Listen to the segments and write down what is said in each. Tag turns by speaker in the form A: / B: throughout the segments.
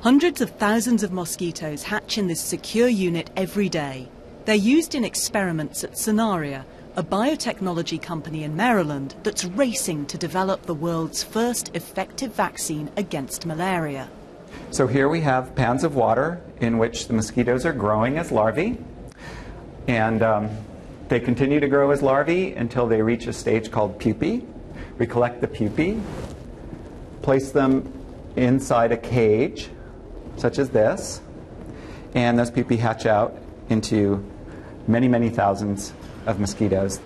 A: Hundreds of thousands of mosquitoes hatch in this secure unit every day. They're used in experiments at Sanaria, a biotechnology company in Maryland that's racing to develop the world's first effective vaccine against malaria.
B: So here we have pans of water in which the mosquitoes are growing as larvae, and they continue to grow as larvae until they reach a stage called pupae. We collect the pupae, place them inside a cage such as this, and those pupae hatch out into many, many thousands of mosquitoes.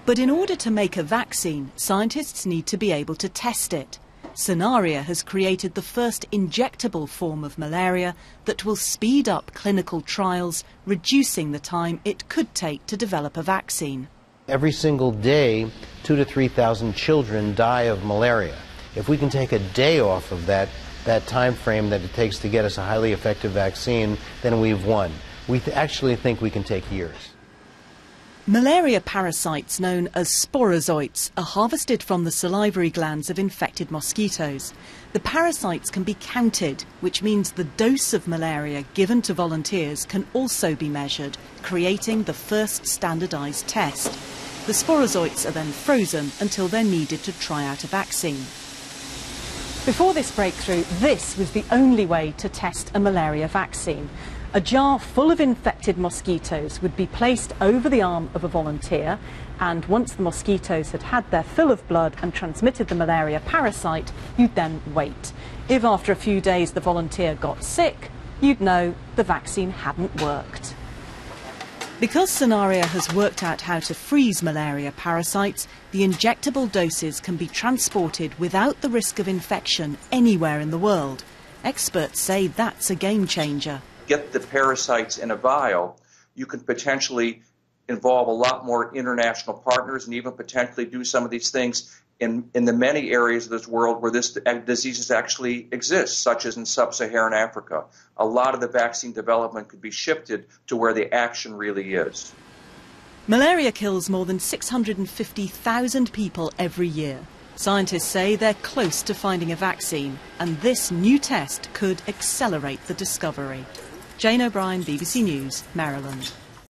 A: But in order to make a vaccine, scientists need to be able to test it. Sanaria has created the first injectable form of malaria that will speed up clinical trials, reducing the time it could take to develop a vaccine.
C: Every single day, 2,000 to 3,000 children die of malaria. If we can take a day off of that time frame that it takes to get us a highly effective vaccine, then we've won. We actually think we can take years.
A: Malaria parasites known as sporozoites are harvested from the salivary glands of infected mosquitoes. The parasites can be counted, which means the dose of malaria given to volunteers can also be measured, creating the first standardized test. The sporozoites are then frozen until they're needed to try out a vaccine. Before this breakthrough, this was the only way to test a malaria vaccine. A jar full of infected mosquitoes would be placed over the arm of a volunteer, and once the mosquitoes had had their fill of blood and transmitted the malaria parasite, you'd then wait. If after a few days the volunteer got sick, you'd know the vaccine hadn't worked. Because Sanaria has worked out how to freeze malaria parasites, the injectable doses can be transported without the risk of infection anywhere in the world. Experts say that's a game changer.
D: Get the parasites in a vial, you can potentially involve a lot more international partners and even potentially do some of these things in the many areas of this world where this disease actually exists, such as in sub-Saharan Africa. A lot of the vaccine development could be shifted to where the action really is.
A: Malaria kills more than 650,000 people every year. Scientists say they're close to finding a vaccine, and this new test could accelerate the discovery. Jane O'Brien, BBC News, Maryland.